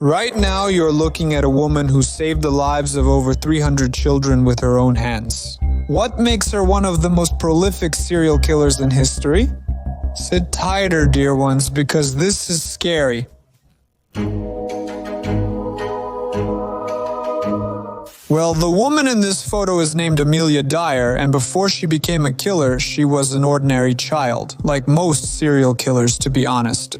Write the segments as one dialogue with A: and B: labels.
A: Right now, you're looking at a woman who saved the lives of over 300 children with her own hands. What makes her one of the most prolific serial killers in history? Sit tighter, dear ones, because this is scary. Well, the woman in this photo is named Amelia Dyer, and before she became a killer, she was an ordinary child, like most serial killers, to be honest.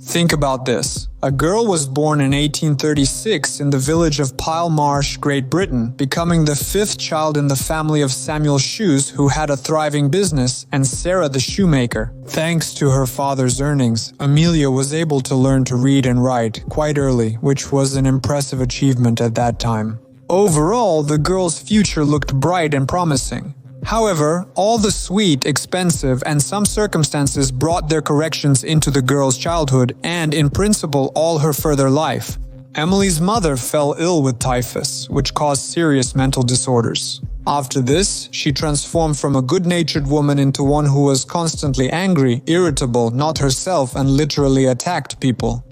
A: Think about this. A girl was born in 1836 in the village of Pile Marsh, Great Britain, becoming the 5th child in the family of Samuel Shoes, who had a thriving business, and Sarah the shoemaker. Thanks to her father's earnings, Amelia was able to learn to read and write quite early, which was an impressive achievement at that time. Overall, the girl's future looked bright and promising. However, all the sweet, expensive, and some circumstances brought their corrections into the girl's childhood and, in principle, all her further life. Emily's mother fell ill with typhus, which caused serious mental disorders. After this, she transformed from a good-natured woman into one who was constantly angry, irritable, not herself, and literally attacked people.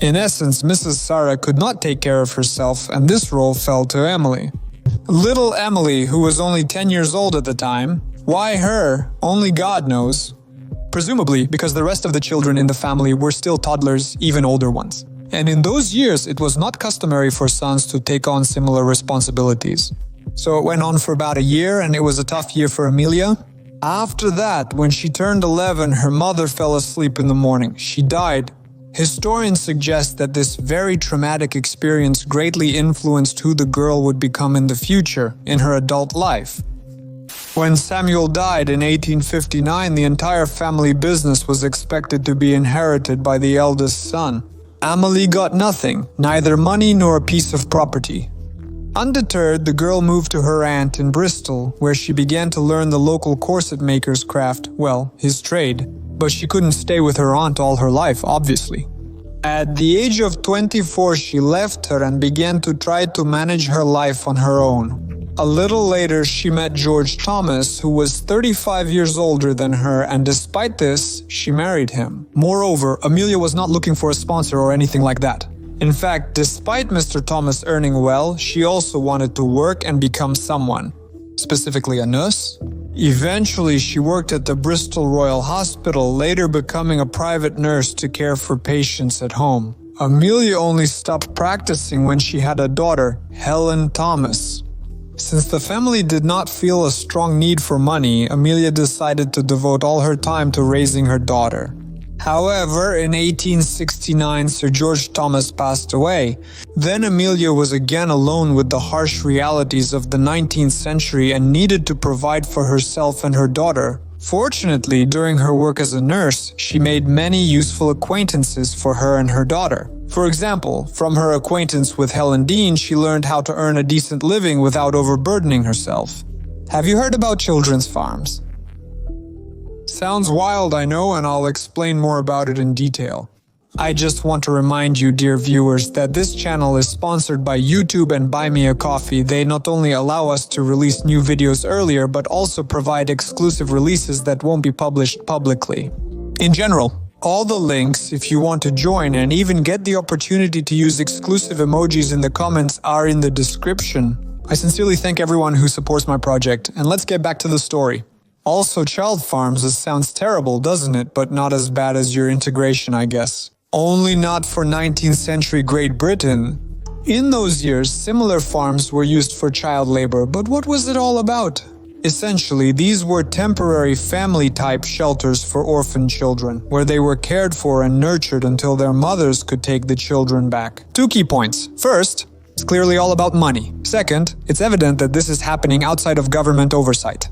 A: In essence, Mrs. Sarah could not take care of herself, and this role fell to Emily. Little Emily, who was only 10 years old at the time. Why her? Only God knows. Presumably because the rest of the children in the family were still toddlers, even older ones. And in those years, it was not customary for sons to take on similar responsibilities. So it went on for about a year, and it was a tough year for Amelia. After that, when she turned 11, her mother fell asleep in the morning. She died. Historians suggest that this very traumatic experience greatly influenced who the girl would become in the future, in her adult life. When Samuel died in 1859, the entire family business was expected to be inherited by the eldest son. Amelie got nothing, neither money nor a piece of property. Undeterred, the girl moved to her aunt in Bristol, where she began to learn the local corset maker's craft, well, his trade. But she couldn't stay with her aunt all her life, obviously. At the age of 24, she left her and began to try to manage her life on her own. A little later, she met George Thomas, who was 35 years older than her, and despite this, she married him. Moreover, Amelia was not looking for a sponsor or anything like that. In fact, despite Mr. Thomas earning well, she also wanted to work and become someone. Specifically a nurse. Eventually, she worked at the Bristol Royal Hospital, later becoming a private nurse to care for patients at home. Amelia only stopped practicing when she had a daughter, Helen Thomas. Since the family did not feel a strong need for money, Amelia decided to devote all her time to raising her daughter. However, in 1869, Sir George Thomas passed away. Then Amelia was again alone with the harsh realities of the 19th century and needed to provide for herself and her daughter. Fortunately, during her work as a nurse, she made many useful acquaintances for her and her daughter. For example, from her acquaintance with Helen Dean, she learned how to earn a decent living without overburdening herself. Have you heard about children's farms? Sounds wild, I know, and I'll explain more about it in detail. I just want to remind you, dear viewers, that this channel is sponsored by YouTube and Buy Me a Coffee. They not only allow us to release new videos earlier, but also provide exclusive releases that won't be published publicly. In general, all the links, if you want to join and even get the opportunity to use exclusive emojis in the comments, are in the description. I sincerely thank everyone who supports my project, and let's get back to the story. Also, child farms, this sounds terrible, doesn't it? But not as bad as your integration, I guess. Only not for 19th century Great Britain. In those years, similar farms were used for child labor, but what was it all about? Essentially, these were temporary family-type shelters for orphan children, where they were cared for and nurtured until their mothers could take the children back. 2 key points. First, it's clearly all about money. Second, it's evident that this is happening outside of government oversight.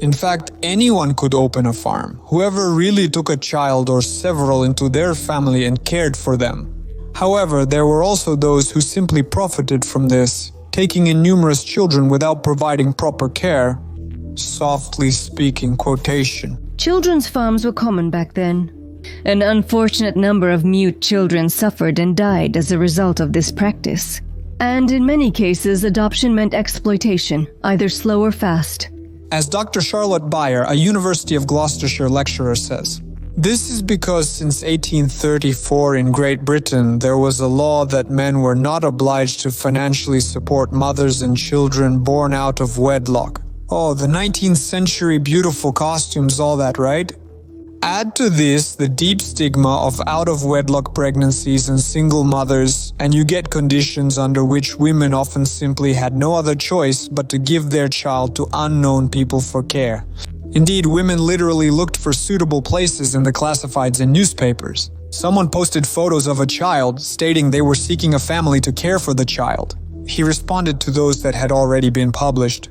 A: In fact, anyone could open a farm, whoever really took a child or several into their family and cared for them. However, there were also those who simply profited from this, taking in numerous children without providing proper care. Softly speaking, quotation.
B: Children's farms were common back then. An unfortunate number of mute children suffered and died as a result of this practice. And in many cases, adoption meant exploitation, either slow or fast.
A: As Dr. Charlotte Dyer, a University of Gloucestershire lecturer, says, This is because since 1834 in Great Britain, there was a law that men were not obliged to financially support mothers and children born out of wedlock. Oh, the 19th century beautiful costumes, all that, right? Add to this the deep stigma of out-of-wedlock pregnancies and single mothers, and you get conditions under which women often simply had no other choice but to give their child to unknown people for care. Indeed, women literally looked for suitable places in the classifieds and newspapers. Someone posted photos of a child, stating they were seeking a family to care for the child. He responded to those that had already been published.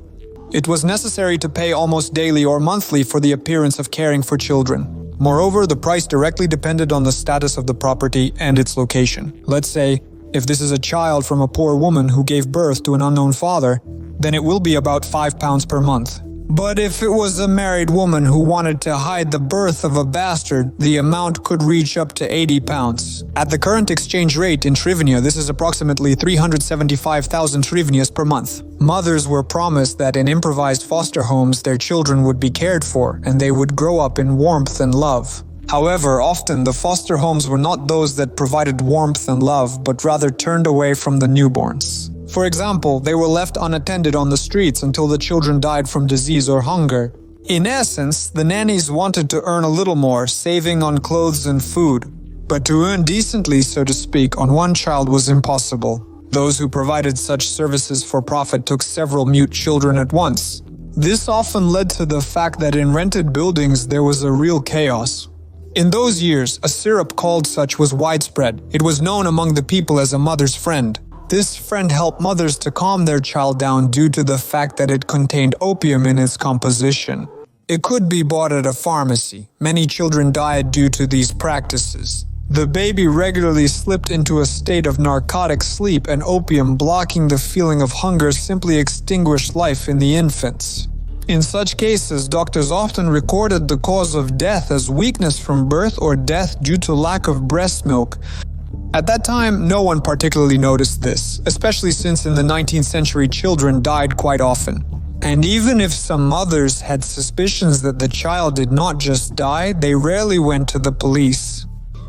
A: It was necessary to pay almost daily or monthly for the appearance of caring for children. Moreover, the price directly depended on the status of the property and its location. Let's say, if this is a child from a poor woman who gave birth to an unknown father, then it will be about £5 per month. But if it was a married woman who wanted to hide the birth of a bastard, the amount could reach up to £80. At the current exchange rate in hryvnia, this is approximately 375,000 hryvnias per month. Mothers were promised that in improvised foster homes their children would be cared for and they would grow up in warmth and love. However, often the foster homes were not those that provided warmth and love, but rather turned away from the newborns. For example, they were left unattended on the streets until the children died from disease or hunger. In essence, the nannies wanted to earn a little more, saving on clothes and food. But to earn decently, so to speak, on one child was impossible. Those who provided such services for profit took several mute children at once. This often led to the fact that in rented buildings there was a real chaos. In those years, a syrup called such was widespread. It was known among the people as a mother's friend. This friend helped mothers to calm their child down due to the fact that it contained opium in its composition. It could be bought at a pharmacy. Many children died due to these practices. The baby regularly slipped into a state of narcotic sleep, and opium, blocking the feeling of hunger, simply extinguished life in the infants. In such cases, doctors often recorded the cause of death as weakness from birth or death due to lack of breast milk. At that time, no one particularly noticed this, especially since in the 19th century children died quite often. And even if some mothers had suspicions that the child did not just die, they rarely went to the police.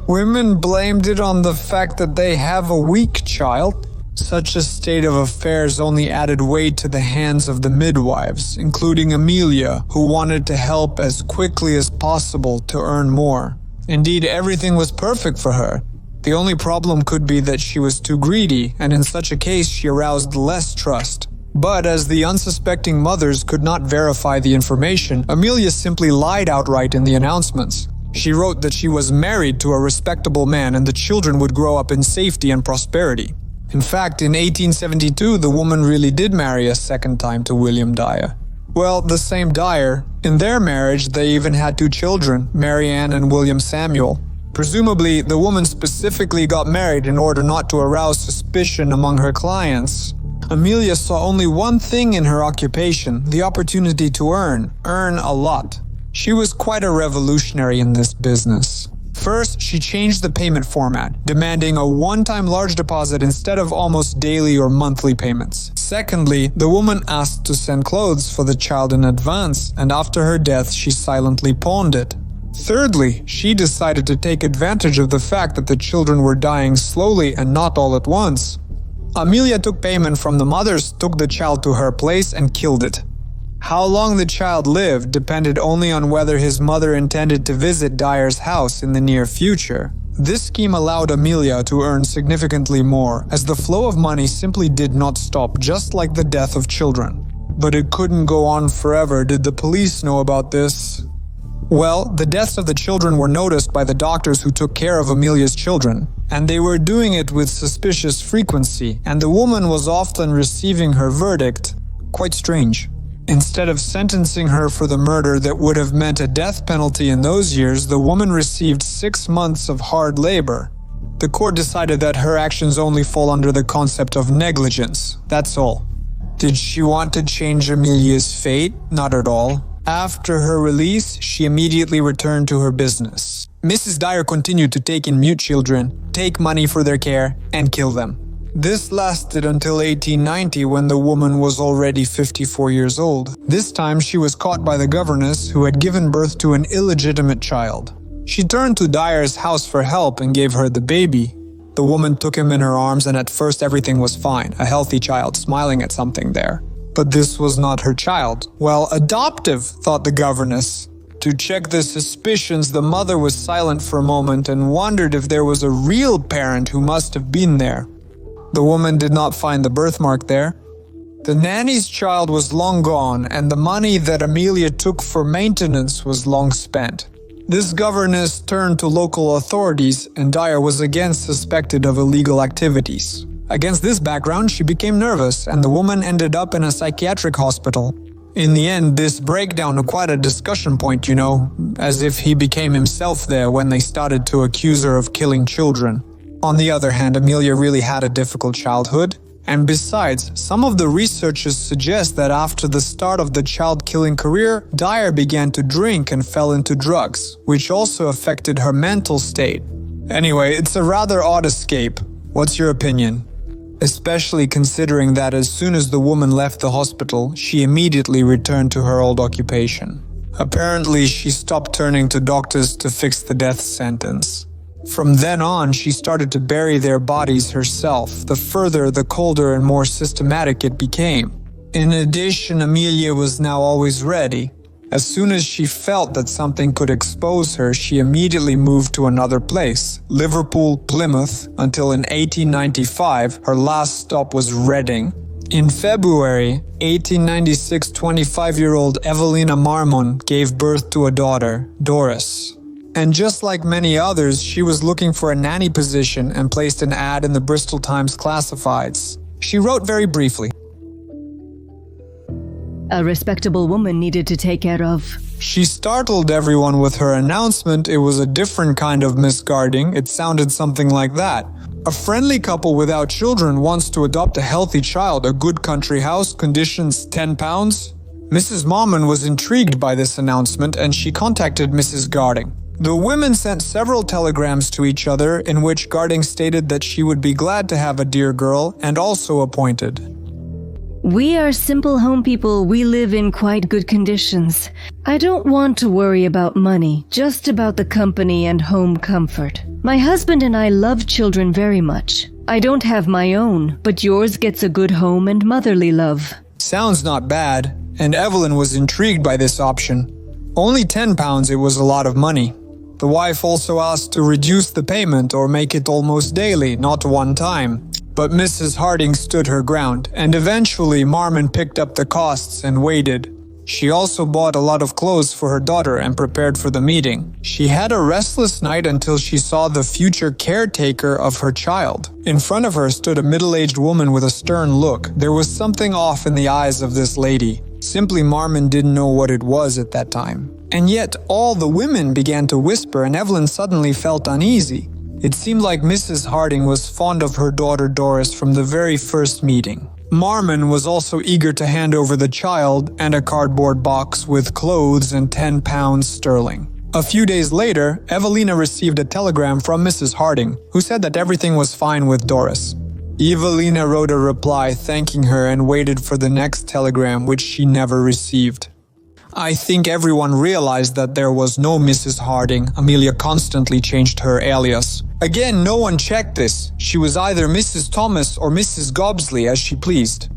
A: Women blamed it on the fact that they have a weak child. Such a state of affairs only added weight to the hands of the midwives, including Amelia, who wanted to help as quickly as possible to earn more. Indeed, everything was perfect for her. The only problem could be that she was too greedy, and in such a case she aroused less trust. But as the unsuspecting mothers could not verify the information, Amelia simply lied outright in the announcements. She wrote that she was married to a respectable man and the children would grow up in safety and prosperity. In fact, in 1872, the woman really did marry a second time to William Dyer. Well, the same Dyer. In their marriage, they even had 2 children, Mary Ann and William Samuel. Presumably, the woman specifically got married in order not to arouse suspicion among her clients. Amelia saw only one thing in her occupation, the opportunity to earn a lot. She was quite a revolutionary in this business. First, she changed the payment format, demanding a one-time large deposit instead of almost daily or monthly payments. Secondly, the woman asked to send clothes for the child in advance, and after her death, she silently pawned it. Thirdly, she decided to take advantage of the fact that the children were dying slowly and not all at once. Amelia took payment from the mothers, took the child to her place, and killed it. How long the child lived depended only on whether his mother intended to visit Dyer's house in the near future. This scheme allowed Amelia to earn significantly more, as the flow of money simply did not stop, just like the death of children. But it couldn't go on forever. Did the police know about this? Well, the deaths of the children were noticed by the doctors who took care of Amelia's children, and they were doing it with suspicious frequency, and the woman was often receiving her verdict. Quite strange. Instead of sentencing her for the murder that would have meant a death penalty in those years, the woman received 6 months of hard labor. The court decided that her actions only fall under the concept of negligence. That's all. Did she want to change Amelia's fate? Not at all. After her release, she immediately returned to her business. Mrs. Dyer continued to take in mute children, take money for their care, and kill them. This lasted until 1890, when the woman was already 54 years old. This time she was caught by the governess, who had given birth to an illegitimate child. She turned to Dyer's house for help and gave her the baby. The woman took him in her arms, and at first everything was fine, a healthy child smiling at something there. But this was not her child. Well, adoptive, thought the governess. To check the suspicions, the mother was silent for a moment and wondered if there was a real parent who must have been there. The woman did not find the birthmark there. The nanny's child was long gone, and the money that Amelia took for maintenance was long spent. This governess turned to local authorities, and Dyer was again suspected of illegal activities. Against this background, she became nervous, and the woman ended up in a psychiatric hospital. In the end, this breakdown was quite a discussion point, you know, as if he became himself there when they started to accuse her of killing children. On the other hand, Amelia really had a difficult childhood. And besides, some of the researchers suggest that after the start of the child-killing career, Dyer began to drink and fell into drugs, which also affected her mental state. Anyway, it's a rather odd escape. What's your opinion? Especially considering that as soon as the woman left the hospital, she immediately returned to her old occupation. Apparently, she stopped turning to doctors to fix the death sentence. From then on, she started to bury their bodies herself. The further, the colder and more systematic it became. In addition, Amelia was now always ready. As soon as she felt that something could expose her, she immediately moved to another place, Liverpool, Plymouth, until in 1895, her last stop was Reading. In February 1896, 25-year-old Evelina Marmon gave birth to a daughter, Doris. And just like many others, she was looking for a nanny position and placed an ad in the Bristol Times Classifieds. She wrote very briefly,
B: "A respectable woman needed to take care of."
A: She startled everyone with her announcement. It was a different kind of misguiding. It sounded something like that. A friendly couple without children wants to adopt a healthy child, a good country house, conditions £10. Mrs. Marmon was intrigued by this announcement and she contacted Mrs. Garding. The women sent several telegrams to each other in which Garding stated that she would be glad to have a dear girl and also appointed.
B: "We are simple home people. We live in quite good conditions. I don't want to worry about money, just about the company and home comfort. My husband and I love children very much. I don't have my own, but yours gets a good home and motherly love."
A: Sounds not bad, and Evelyn was intrigued by this option. Only £10, it was a lot of money. The wife also asked to reduce the payment or make it almost daily, not one time. But Mrs. Harding stood her ground, and eventually Marmon picked up the costs and waited. She also bought a lot of clothes for her daughter and prepared for the meeting. She had a restless night until she saw the future caretaker of her child. In front of her stood a middle-aged woman with a stern look. There was something off in the eyes of this lady. Simply Marmon didn't know what it was at that time. And yet all the women began to whisper, and Evelyn suddenly felt uneasy. It seemed like Mrs. Harding was fond of her daughter Doris from the very first meeting. Marmon was also eager to hand over the child and a cardboard box with clothes and £10 sterling. A few days later, Evelina received a telegram from Mrs. Harding, who said that everything was fine with Doris. Evelina wrote a reply thanking her and waited for the next telegram, which she never received. I think everyone realized that there was no Mrs. Harding. Amelia constantly changed her alias. Again, no one checked this. She was either Mrs. Thomas or Mrs. Gobsley as she pleased.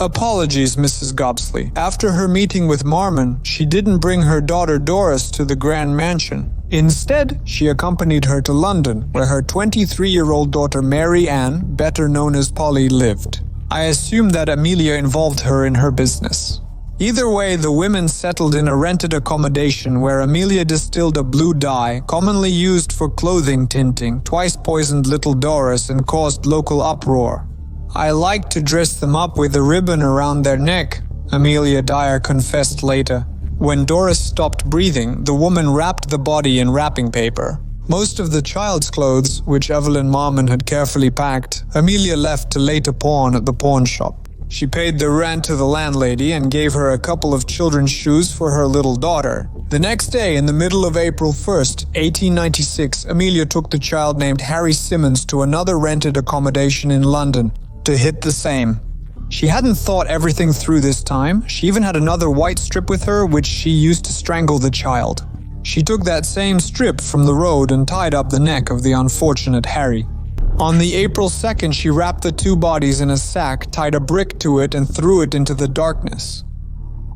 A: Apologies, Mrs. Gobsley. After her meeting with Marmon, she didn't bring her daughter Doris to the grand mansion. Instead, she accompanied her to London, where her 23-year-old daughter Mary Ann, better known as Polly, lived. I assume that Amelia involved her in her business. Either way, the women settled in a rented accommodation where Amelia distilled a blue dye, commonly used for clothing tinting, twice poisoned little Doris and caused local uproar. I liked to dress them up with a ribbon around their neck, Amelia Dyer confessed later. When Doris stopped breathing, the woman wrapped the body in wrapping paper. Most of the child's clothes, which Evelyn Marmon had carefully packed, Amelia left to later pawn at the pawn shop. She paid the rent to the landlady and gave her a couple of children's shoes for her little daughter. The next day, in the middle of April 1st, 1896, Amelia took the child named Harry Simmons to another rented accommodation in London to hit the same. She hadn't thought everything through this time. She even had another white strip with her, which she used to strangle the child. She took that same strip from the road and tied up the neck of the unfortunate Harry. On the April 2nd, she wrapped the two bodies in a sack, tied a brick to it, and threw it into the darkness.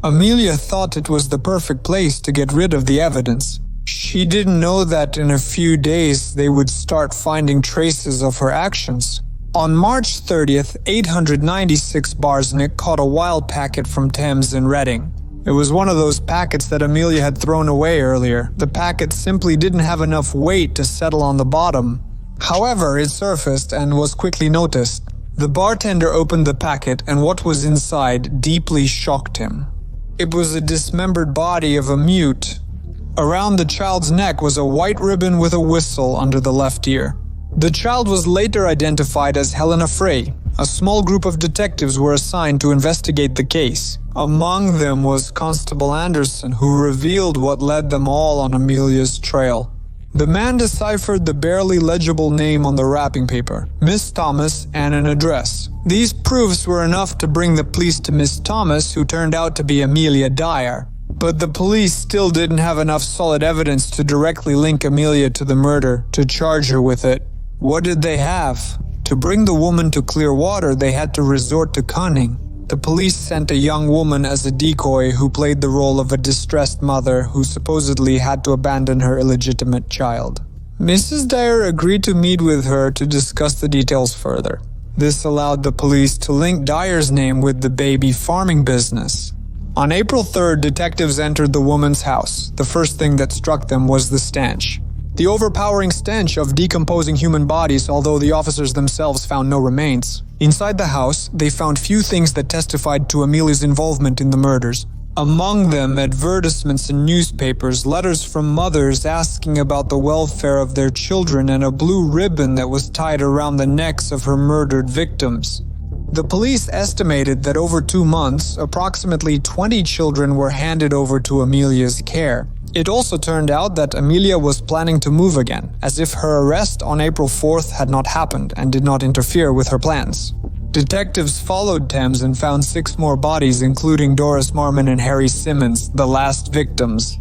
A: Amelia thought it was the perfect place to get rid of the evidence. She didn't know that in a few days they would start finding traces of her actions. On March 30th, 896 Barsnick caught a wild packet from Thames in Reading. It was one of those packets that Amelia had thrown away earlier. The packet simply didn't have enough weight to settle on the bottom. However, it surfaced and was quickly noticed. The bartender opened the packet, and what was inside deeply shocked him. It was a dismembered body of a mute. Around the child's neck was a white ribbon with a whistle under the left ear. The child was later identified as Helena Frey. A small group of detectives were assigned to investigate the case. Among them was Constable Anderson, who revealed what led them all on Amelia's trail. The man deciphered the barely legible name on the wrapping paper, Miss Thomas, and an address. These proofs were enough to bring the police to Miss Thomas, who turned out to be Amelia Dyer. But the police still didn't have enough solid evidence to directly link Amelia to the murder, to charge her with it. What did they have? To bring the woman to clear water, they had to resort to cunning. The police sent a young woman as a decoy who played the role of a distressed mother who supposedly had to abandon her illegitimate child. Mrs. Dyer agreed to meet with her to discuss the details further. This allowed the police to link Dyer's name with the baby farming business. On April 3rd, detectives entered the woman's house. The first thing that struck them was the stench. The overpowering stench of decomposing human bodies, although the officers themselves found no remains. Inside the house, they found few things that testified to Amelia's involvement in the murders. Among them, advertisements in newspapers, letters from mothers asking about the welfare of their children, and a blue ribbon that was tied around the necks of her murdered victims. The police estimated that over 2 months, approximately 20 children were handed over to Amelia's care. It also turned out that Amelia was planning to move again, as if her arrest on April 4th had not happened and did not interfere with her plans. Detectives followed Thames and found 6 more bodies, including Doris Marmon and Harry Simmons, the last victims.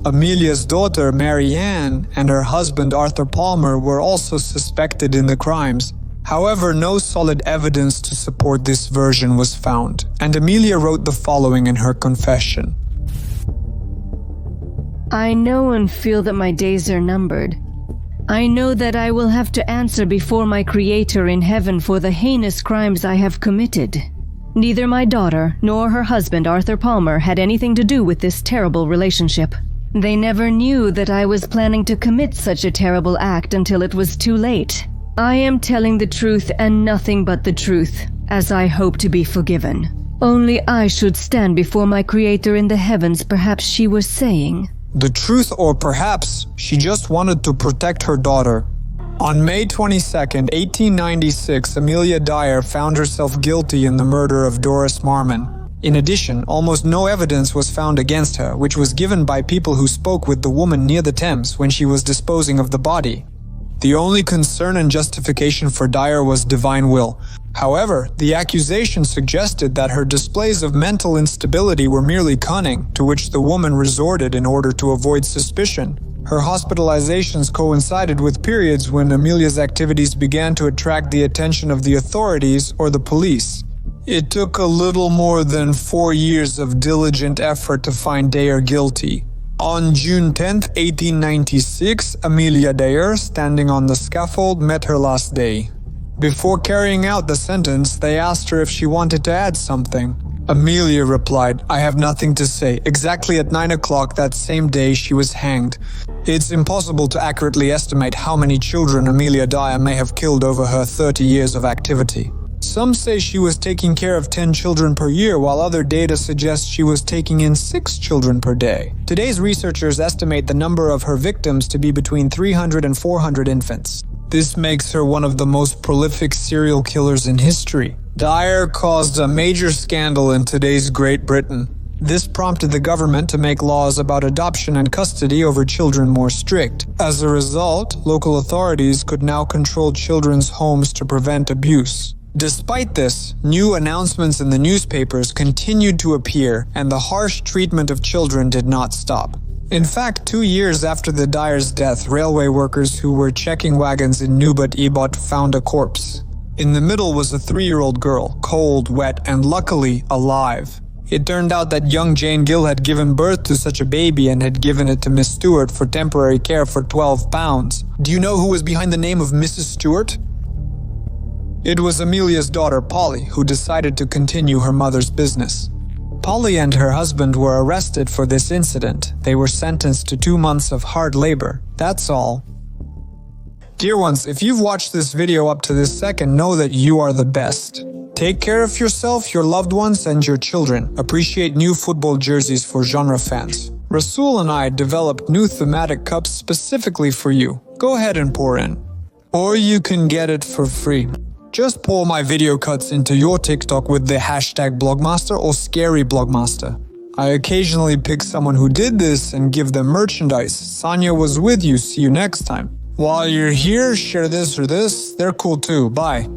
A: Amelia's daughter, Mary Ann, and her husband, Arthur Palmer, were also suspected in the crimes. However, no solid evidence to support this version was found, and Amelia wrote the following in her confession.
B: I know and feel that my days are numbered. I know that I will have to answer before my Creator in heaven for the heinous crimes I have committed. Neither my daughter nor her husband, Arthur Palmer, had anything to do with this terrible relationship. They never knew that I was planning to commit such a terrible act until it was too late. I am telling the truth and nothing but the truth, as I hope to be forgiven. Only I should stand before my Creator in the heavens, perhaps she was saying.
A: The truth, or perhaps she just wanted to protect her daughter. On May 22nd, 1896, Amelia Dyer found herself guilty in the murder of Doris Marmon. In addition, almost no evidence was found against her, which was given by people who spoke with the woman near the Thames when she was disposing of the body. The only concern and justification for Dyer was divine will. However, the accusation suggested that her displays of mental instability were merely cunning, to which the woman resorted in order to avoid suspicion. Her hospitalizations coincided with periods when Amelia's activities began to attract the attention of the authorities or the police. It took a little more than 4 years of diligent effort to find Dyer guilty. On June 10, 1896, Amelia Dyer, standing on the scaffold, met her last day. Before carrying out the sentence, they asked her if she wanted to add something. Amelia replied, "I have nothing to say." Exactly at 9 o'clock that same day, she was hanged. It's impossible to accurately estimate how many children Amelia Dyer may have killed over her 30 years of activity. Some say she was taking care of 10 children per year, while other data suggests she was taking in 6 children per day. Today's researchers estimate the number of her victims to be between 300 and 400 infants. This makes her one of the most prolific serial killers in history. Dyer caused a major scandal in today's Great Britain. This prompted the government to make laws about adoption and custody over children more strict. As a result, local authorities could now control children's homes to prevent abuse. Despite this, new announcements in the newspapers continued to appear, and the harsh treatment of children did not stop. In fact, 2 years after the Dyer's death, railway workers who were checking wagons in Nubat Ebot found a corpse. In the middle was a 3-year-old girl, cold, wet, and luckily alive. It turned out that young Jane Gill had given birth to such a baby and had given it to Miss Stewart for temporary care for £12. Do you know who was behind the name of Mrs. Stewart? It was Amelia's daughter Polly, who decided to continue her mother's business. Polly and her husband were arrested for this incident. They were sentenced to 2 months of hard labor. That's all. Dear ones, if you've watched this video up to this second, know that you are the best. Take care of yourself, your loved ones, and your children. Appreciate new football jerseys for genre fans. Rasul and I developed new thematic cups specifically for you. Go ahead and pour in. Or you can get it for free. Just pour my video cuts into your TikTok with the hashtag Blogmaster or Scary Blogmaster. I occasionally pick someone who did this and give them merchandise. Sonia was with you. See you next time. While you're here, share this or this. They're cool too. Bye.